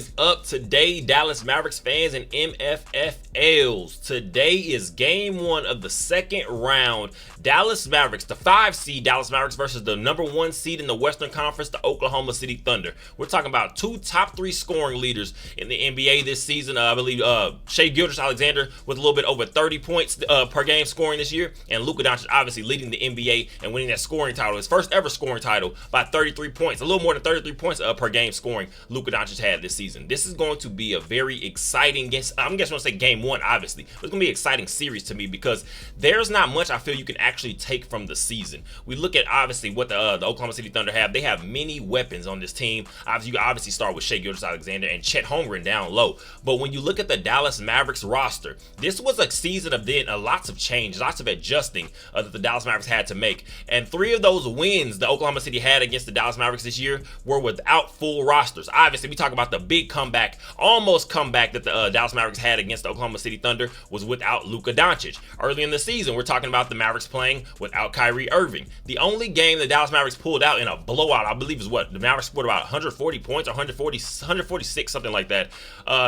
is up today, Dallas Mavericks fans and MFFLs? Today is game one of the second round. Dallas Mavericks, the 5 seed Dallas Mavericks versus the number 1 seed in the Western Conference, the Oklahoma City Thunder. We're talking about two top 3 scoring leaders in the NBA this season. I believe Shai Gilgeous-Alexander with a little bit over 30 points per game scoring this year, and Luka Doncic obviously leading the NBA and winning that scoring title, his first ever scoring title by 33 points, a little more than 33 points per game scoring Luka Doncic had this season. This is going to be a very exciting, I'm guessing I'll say game one, obviously. It's going to be an exciting series to me because there's not much I feel you can actually take from the season. We look at obviously what the Oklahoma City Thunder have. They have many weapons on this team. Obviously, you obviously start with Shai Gilgeous-Alexander and Chet Holmgren down low. But when you look at the Dallas Mavericks roster, this was a season of lots of change, lots of adjusting that the Dallas Mavericks had to make. And 3 of those wins the Oklahoma City had against the Dallas Mavericks this year were without full rosters. Obviously, we talk about the big comeback, almost comeback that the Dallas Mavericks had against the Oklahoma City Thunder was without Luka Doncic. Early in the season, we're talking about the Mavericks playing without Kyrie Irving. The only game the Dallas Mavericks pulled out in a blowout, I believe, is what? The Mavericks scored about 140 points or 146, something like that.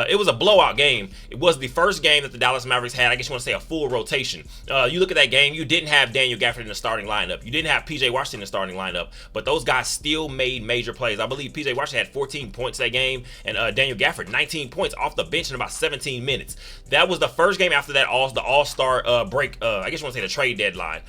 It was a blowout game. It was the first game that the Dallas Mavericks had, I guess you want to say, a full rotation. You look at that game, you didn't have Daniel Gafford in the starting lineup. You didn't have PJ Washington in the starting lineup, but those guys still made major plays. I believe PJ Washington had 14 points that game, and Daniel Gafford 19 points off the bench in about 17 minutes. That was the first game after that the All-Star break, I guess you want to say the trade deadline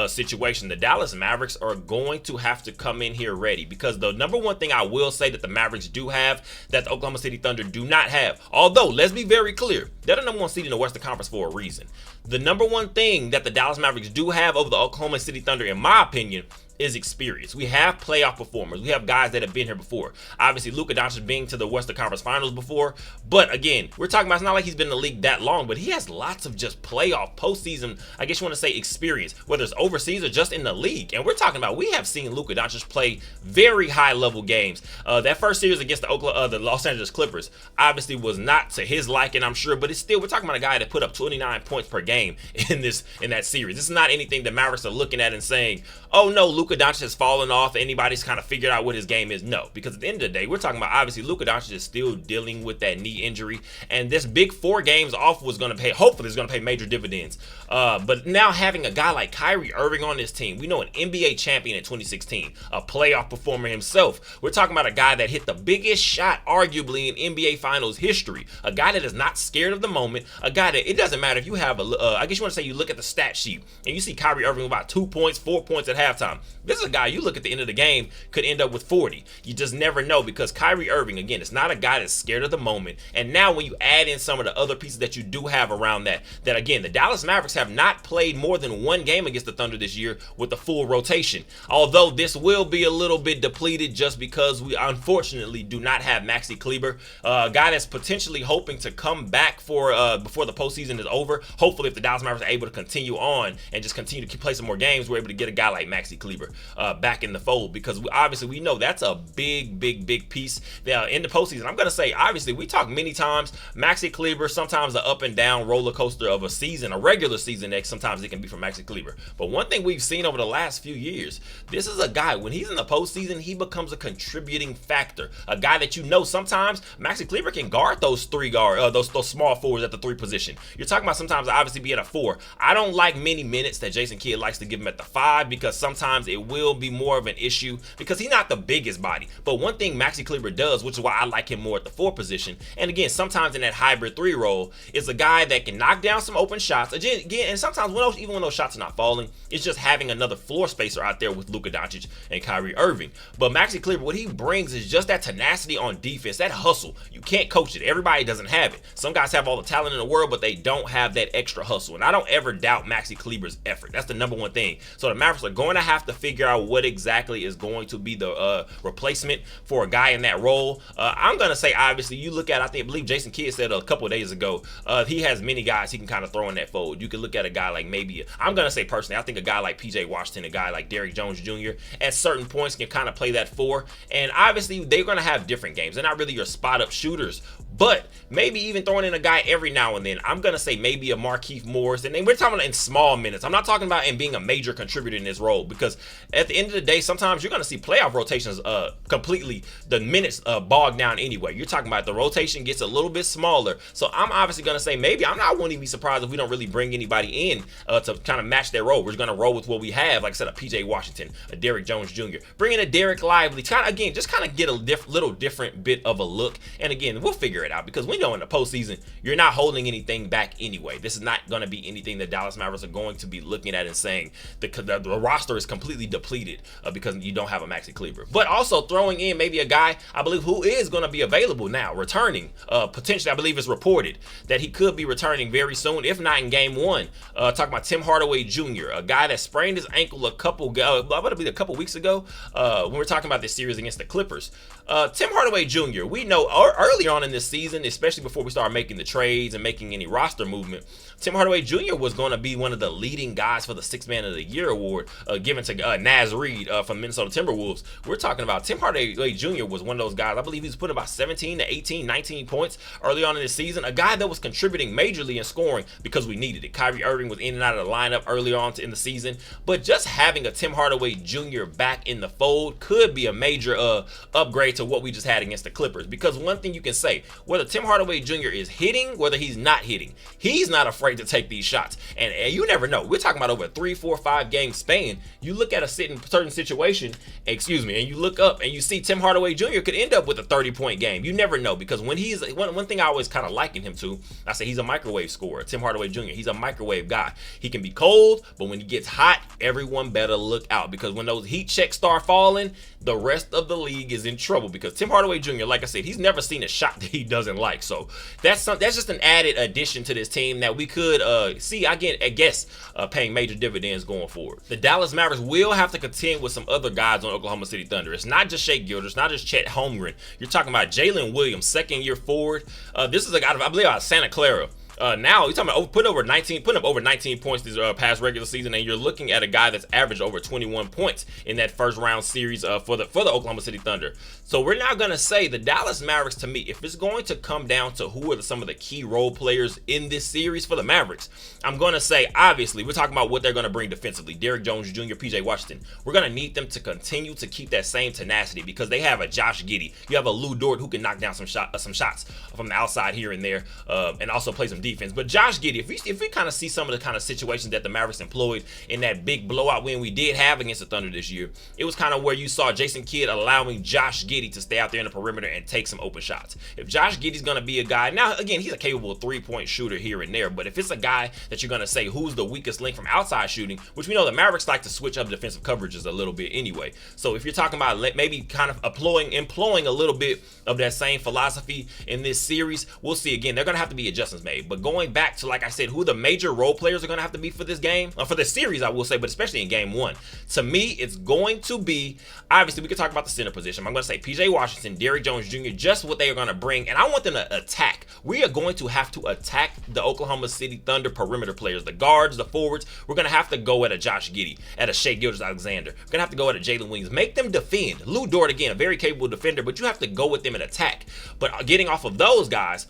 situation. The Dallas Mavericks are going to have to come in here ready, because the number one thing I will say that the Mavericks do have that the Oklahoma City Thunder do not have, although let's be very clear, they're the number 1 seed in the Western Conference for a reason. The number one thing that the Dallas Mavericks do have over the Oklahoma City Thunder, in my opinion, is experience. We have playoff performers. We have guys that have been here before. Obviously, Luka Doncic being to the Western Conference Finals before. But again, we're talking about, it's not like he's been in the league that long, but he has lots of just playoff, postseason, I guess you want to say, experience, whether it's overseas or just in the league. And we're talking about, we have seen Luka Doncic play very high-level games. That first series against the Los Angeles Clippers obviously was not to his liking, I'm sure, but it's still, we're talking about a guy that put up 29 points per game in that series. This is not anything the Mavericks are looking at and saying, oh no, Luka Doncic has fallen off, anybody's kind of figured out what his game is. No, because at the end of the day, we're talking about, obviously, Luka Doncic is still dealing with that knee injury, and this big 4 games off was going to pay, hopefully it's going to pay major dividends. But now having a guy like Kyrie Irving on this team, we know an NBA champion in 2016, a playoff performer himself. We're talking about a guy that hit the biggest shot arguably in NBA Finals history, a guy that is not scared of the moment, a guy that, it doesn't matter if you have I guess you want to say, you look at the stat sheet and you see Kyrie Irving with about 2 points, 4 points at halftime. This is a guy you look at the end of the game could end up with 40. You just never know, because Kyrie Irving, again, it's not a guy that's scared of the moment. And now when you add in some of the other pieces that you do have around that again, the Dallas Mavericks have not played more than 1 game against the Thunder this year with a full rotation. Although this will be a little bit depleted just because we unfortunately do not have Maxi Kleber, a guy that's potentially hoping to come back for before the postseason is over. Hopefully, if the Dallas Mavericks are able to continue on and just continue to play some more games, we're able to get a guy like Maxi Kleber back in the fold, because obviously we know that's a big piece in the postseason. I'm going to say, obviously, we talk many times, Maxi Kleber, sometimes an up and down roller coaster of a season, a regular season that sometimes it can be for Maxi Kleber. But one thing we've seen over the last few years, this is a guy, when he's in the postseason, he becomes a contributing factor, a guy that sometimes Maxi Kleber can guard those those small forwards at the 3 position. You're talking about sometimes obviously being a 4. I don't like many minutes that Jason Kidd likes to give him at the 5, because sometimes it will be more of an issue because he's not the biggest body. But one thing Maxi Kleber does, which is why I like him more at the 4 position, and again, sometimes in that hybrid 3 role, is a guy that can knock down some open shots. Again, and sometimes even when those shots are not falling, it's just having another floor spacer out there with Luka Doncic and Kyrie Irving. But Maxi Kleber, what he brings is just that tenacity on defense, that hustle. You can't coach it. Everybody doesn't have it. Some guys have all the talent in the world, but they don't have that extra hustle. And I don't ever doubt Maxi Kleber's effort. That's the number one thing. So the Mavericks are going to have to figure out what exactly is going to be the replacement for a guy in that role. I'm going to say, obviously, you look at, I believe Jason Kidd said a couple of days ago, he has many guys he can kind of throw in that fold. You can look at a guy like I'm going to say personally, I think a guy like PJ Washington, a guy like Derrick Jones Jr. at certain points can kind of play that 4. And obviously, they're going to have different games. They're not really your spot-up shooters, but maybe even throwing in a guy every now and then. I'm going to say maybe a Markieff Morris, and we're talking about in small minutes. I'm not talking about in being a major contributor in this role, because at the end of the day, sometimes you're going to see playoff rotations completely, the minutes bogged down anyway. You're talking about the rotation gets a little bit smaller. So I'm obviously going to say maybe, I wouldn't even be surprised if we don't really bring anybody in to kind of match their role. We're going to roll with what we have, like I said, a PJ Washington, a Derrick Jones Jr., bring in a Derek Lively, just kind of get a little different bit of a look. And again, we'll figure it out, because we know in the postseason, you're not holding anything back anyway. This is not going to be anything that Dallas Mavericks are going to be looking at and saying the roster is completely depleted because you don't have a Maxi Kleber. But also throwing in maybe a guy, I believe, who is going to be available now, returning, potentially, I believe it's reported that he could be returning very soon, if not in game one. Talking about Tim Hardaway Jr., a guy that sprained his ankle a couple weeks ago when we were talking about this series against the Clippers. Tim Hardaway Jr., we know early on in this season, especially before we started making the trades and making any roster movement, Tim Hardaway Jr. was going to be one of the leading guys for the Sixth Man of the Year award given to Naz Reid from Minnesota Timberwolves. We're talking about Tim Hardaway Jr. was one of those guys. I believe he was putting about 17 to 18, 19 points early on in the season. A guy that was contributing majorly in scoring because we needed it. Kyrie Irving was in and out of the lineup early on in the season. But just having a Tim Hardaway Jr. back in the fold could be a major upgrade to what we just had against the Clippers. Because one thing you can say, whether Tim Hardaway Jr. is hitting, whether he's not hitting, he's not afraid to take these shots. And you never know. We're talking about over a 3, 4, 5 game span. You look at a certain situation, and you look up and you see Tim Hardaway Jr. could end up with a 30-point game. You never know, because when he's one thing I always kind of liken him to, I say he's a microwave scorer. Tim Hardaway Jr., he's a microwave guy. He can be cold, but when he gets hot, everyone better look out, because when those heat checks start falling, the rest of the league is in trouble, because Tim Hardaway Jr., like I said, he's never seen a shot that he doesn't like. So that's just an added addition to this team that we could see, I guess, paying major dividends going forward. The Dallas Mavericks will have to contend with some other guys on Oklahoma City Thunder. It's not just Shea Gilgeous, not just Chet Holmgren. You're talking about Jalen Williams, second-year forward. This is a guy, I believe, out of Santa Clara. Now you're talking about putting up over 19 points this past regular season, and you're looking at a guy that's averaged over 21 points in that first round series for the Oklahoma City Thunder. So we're now gonna say the Dallas Mavericks, to me, if it's going to come down to who are some of the key role players in this series for the Mavericks, I'm gonna say, obviously, we're talking about what they're gonna bring defensively. Derrick Jones Jr., PJ Washington. We're gonna need them to continue to keep that same tenacity, because they have a Josh Giddey. You have a Lou Dort who can knock down some shots from the outside here and there, and also play some defense. But Josh Giddey, if we kind of see some of the kind of situations that the Mavericks employed in that big blowout win we did have against the Thunder this year, it was kind of where you saw Jason Kidd allowing Josh Giddey to stay out there in the perimeter and take some open shots. If Josh Giddey's going to be a guy, now again, he's a capable 3-point shooter here and there, but if it's a guy that you're going to say who's the weakest link from outside shooting, which we know the Mavericks like to switch up defensive coverages a little bit anyway. So if you're talking about maybe kind of employing a little bit of that same philosophy in this series, we'll see. Again, they're going to have to be adjustments made. But going back to, like I said, who the major role players are going to have to be for this game, for this series, I will say, but especially in game one, to me, it's going to be, obviously, we can talk about the center position. I'm going to say PJ Washington, Derrick Jones Jr., just what they are going to bring. And I want them to attack. We are going to have to attack the Oklahoma City Thunder perimeter players, the guards, the forwards. We're going to have to go at a Josh Giddey, at a Shea Gilgeous-Alexander. We're going to have to go at a Jalen Williams. Make them defend. Lou Dort, again, a very capable defender, but you have to go with them and attack. But getting off of those guys,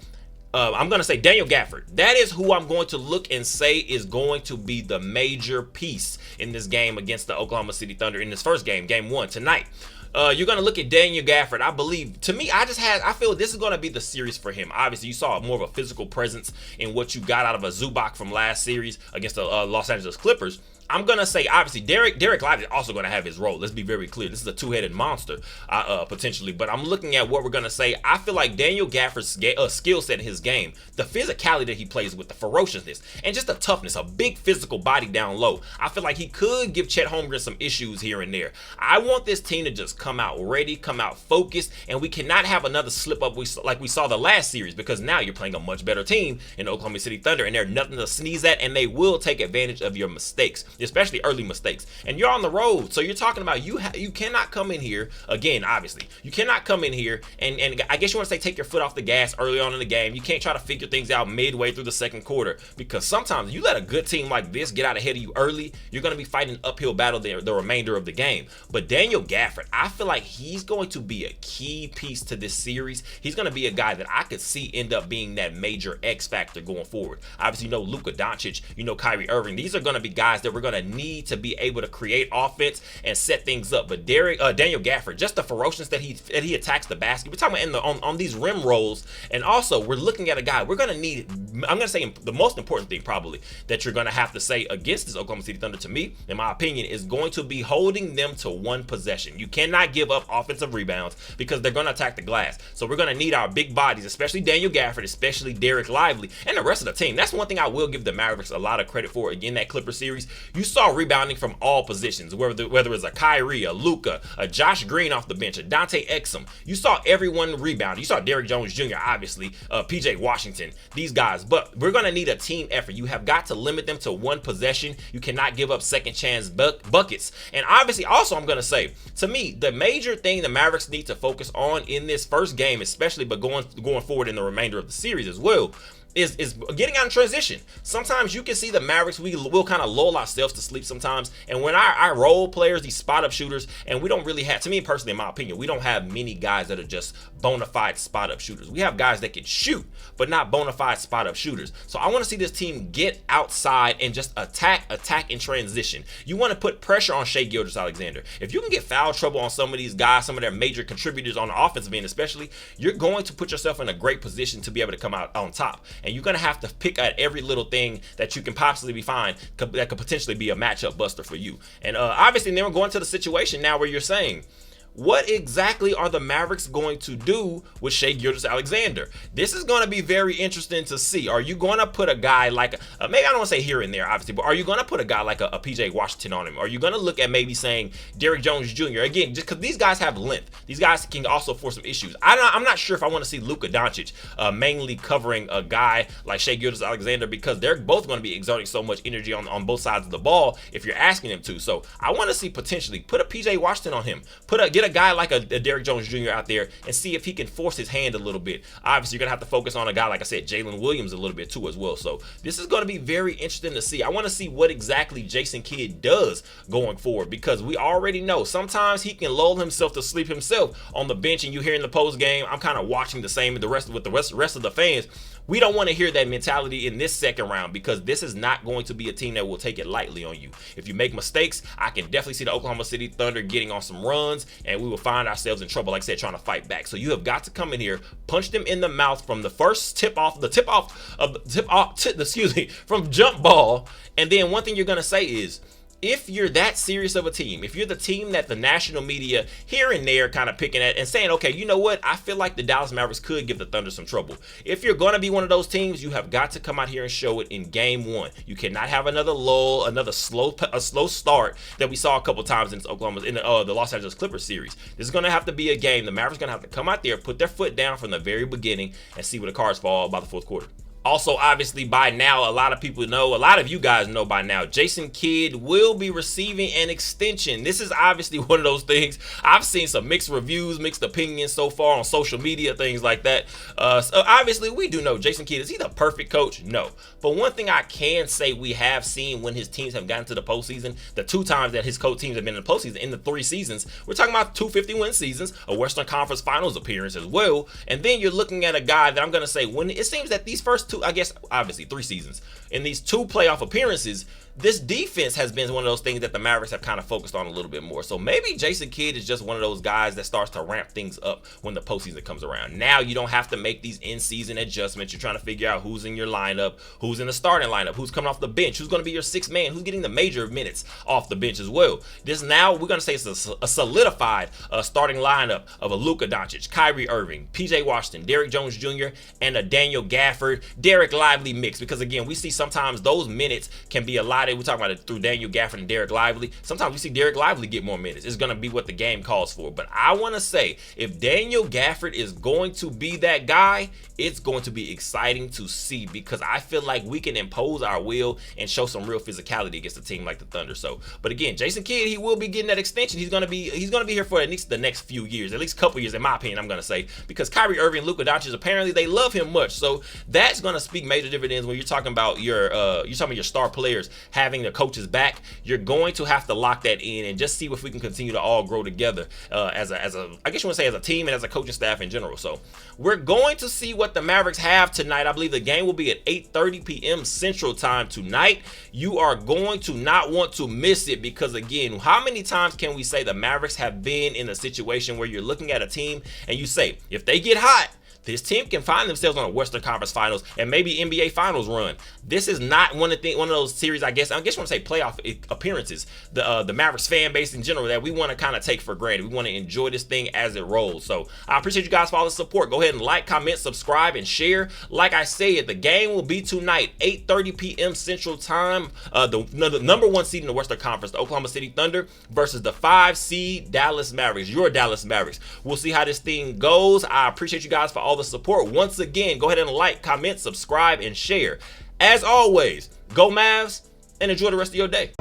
I'm going to say Daniel Gafford. That is who I'm going to look and say is going to be the major piece in this game against the Oklahoma City Thunder in this first game, game one, tonight. You're going to look at Daniel Gafford. I believe, to me, I feel this is going to be the series for him. Obviously, you saw more of a physical presence in what you got out of a Zubac from last series against the Los Angeles Clippers. I'm going to say, obviously, Derek Lively is also going to have his role. Let's be very clear. This is a two-headed monster, potentially. But I'm looking at what we're going to say. I feel like Daniel Gafford's skill set in his game, the physicality that he plays with, the ferociousness, and just the toughness, a big physical body down low. I feel like he could give Chet Holmgren some issues here and there. I want this team to just come out ready, come out focused, and we cannot have another slip-up like we saw the last series, because now you're playing a much better team in Oklahoma City Thunder, and they're nothing to sneeze at, and they will take advantage of your mistakes. especially early mistakes. And you're on the road, so you're talking about you cannot come in here again. Obviously, you cannot come in here and I guess you want to say take your foot off the gas early on in the game. You can't try to figure things out midway through the second quarter, because sometimes you let a good team like this get out ahead of you early, you're going to be fighting an uphill battle the remainder of the game. But Daniel Gafford, I feel like he's going to be a key piece to this series. He's going to be a guy that I could see end up being that major X factor going forward. Obviously, you know Luka Doncic, you know Kyrie Irving. These are going to be guys that we're going to need to be able to create offense and set things up. But Daniel Gafford, just the ferociousness that he attacks the basket. We're talking about on these rim rolls, and also we're looking at a guy we're going to need. I'm going to say the most important thing probably that you're going to have to say against this Oklahoma City Thunder, to me, in my opinion, is going to be holding them to one possession. You cannot give up offensive rebounds because they're going to attack the glass. So we're going to need our big bodies, especially Daniel Gafford, especially Derek Lively, and the rest of the team. That's one thing I will give the Mavericks a lot of credit for. Again, that Clipper series, you saw rebounding from all positions, whether it's a Kyrie, a Luka, a Josh Green off the bench, a Dante Exum. You saw everyone rebound. You saw Derrick Jones Jr., obviously, PJ Washington, these guys. But we're going to need a team effort. You have got to limit them to one possession. You cannot give up second chance buckets. And obviously, also, I'm going to say, to me, the major thing the Mavericks need to focus on in this first game, especially, but going forward in the remainder of the series as well, is getting out in transition. Sometimes you can see the Mavericks, we'll kind of lull ourselves to sleep sometimes. And when our role players, these spot up shooters, and we don't really have, to me personally, in my opinion, we don't have many guys that are just bona fide spot up shooters. We have guys that can shoot, but not bona fide spot up shooters. So I want to see this team get outside and just attack in transition. You want to put pressure on Shai Gilgeous-Alexander. If you can get foul trouble on some of these guys, some of their major contributors on the offensive end especially, you're going to put yourself in a great position to be able to come out on top. And you're going to have to pick at every little thing that you can possibly find that could potentially be a matchup buster for you. And obviously, then we're going to the situation now where you're saying, what exactly are the Mavericks going to do with Shai Gilgeous-Alexander? This is going to be very interesting to see. Are you going to put a guy like, maybe I don't want to say here and there, obviously, but are you going to put a guy like a PJ Washington on him? Are you going to look at maybe saying Derrick Jones Jr.? Again, just because these guys have length. These guys can also force some issues. I'm not sure if I want to see Luka Doncic mainly covering a guy like Shai Gilgeous-Alexander, because they're both going to be exerting so much energy on both sides of the ball if you're asking them to. So I want to see potentially put a PJ Washington on him. Get a guy like a Derrick Jones Jr. out there and see if he can force his hand a little bit. Obviously, you're going to have to focus on a guy, like I said, Jalen Williams a little bit too as well. So this is going to be very interesting to see. I want to see what exactly Jason Kidd does going forward, because we already know sometimes he can lull himself to sleep himself on the bench, and you hear in the post game, I'm kind of watching the same with the rest of the fans. We don't want to hear that mentality in this second round, because this is not going to be a team that will take it lightly on you. If you make mistakes, I can definitely see the Oklahoma City Thunder getting on some runs, and we will find ourselves in trouble, like I said, trying to fight back. So you have got to come in here, punch them in the mouth from the first from jump ball. And then one thing you're going to say is, if you're that serious of a team, if you're the team that the national media here and there kind of picking at and saying, okay, you know what, I feel like the Dallas Mavericks could give the Thunder some trouble. If you're going to be one of those teams, you have got to come out here and show it in game one. You cannot have another lull, another slow start that we saw a couple times in the Los Angeles Clippers series. This is going to have to be a game. The Mavericks are going to have to come out there, put their foot down from the very beginning, and see where the cards fall by the fourth quarter. Also, obviously, by now, a lot of people know, a lot of you guys know by now, Jason Kidd will be receiving an extension. This is obviously one of those things. I've seen some mixed reviews, mixed opinions so far on social media, things like that. So obviously, we do know Jason Kidd. Is he the perfect coach? No. But one thing I can say we have seen when his teams have gotten to the postseason, the two times that his coach teams have been in the postseason in the 3 seasons, we're talking about 2 50-win seasons, a Western Conference Finals appearance as well. And then you're looking at a guy that I'm going to say, when it seems that these first 2, I guess, obviously 3 seasons, in these 2 playoff appearances, this defense has been one of those things that the Mavericks have kind of focused on a little bit more. So maybe Jason Kidd is just one of those guys that starts to ramp things up when the postseason comes around. Now you don't have to make these in-season adjustments. You're trying to figure out who's in your lineup, who's in the starting lineup, who's coming off the bench, who's going to be your 6th man, who's getting the major minutes off the bench as well. This now, we're going to say it's a solidified starting lineup of a Luka Doncic, Kyrie Irving, PJ Washington, Derrick Jones Jr., and a Daniel Gafford, Derek Lively mix. Because again, we see sometimes those minutes can be allotted it. We're talking about it through Daniel Gafford and Derek Lively. Sometimes we see Derek Lively get more minutes. It's going to be what the game calls for. But I want to say, if Daniel Gafford is going to be that guy, it's going to be exciting to see, because I feel like we can impose our will and show some real physicality against a team like the Thunder. So, but again, Jason Kidd, he will be getting that extension. He's going to be here for at least the next few years, at least a couple years, in my opinion, I'm going to say, because Kyrie Irving and Luka Doncic, apparently they love him much. So that's going to speak major dividends when you're talking about your star players having the coaches back. You're going to have to lock that in and just see if we can continue to all grow together as a I guess you want to say as a team and as a coaching staff in general. So we're going to see what the Mavericks have tonight. I believe the game will be at 8:30 p.m. Central Time tonight. You are going to not want to miss it, because again, how many times can we say the Mavericks have been in a situation where you're looking at a team and you say, if they get hot, this team can find themselves on a Western Conference Finals and maybe NBA Finals run. This is not one of those series, I guess you want to say playoff appearances, the Mavericks fan base in general, that we want to kind of take for granted. We want to enjoy this thing as it rolls. So I appreciate you guys for all the support. Go ahead and like, comment, subscribe, and share. Like I said, the game will be tonight, 8:30 p.m. Central Time. The number 1 seed in the Western Conference, the Oklahoma City Thunder, versus the 5 seed Dallas Mavericks, your Dallas Mavericks. We'll see how this thing goes. I appreciate you guys for all the support. Once again, go ahead and like, comment, subscribe, and share. As always, go Mavs, and enjoy the rest of your day.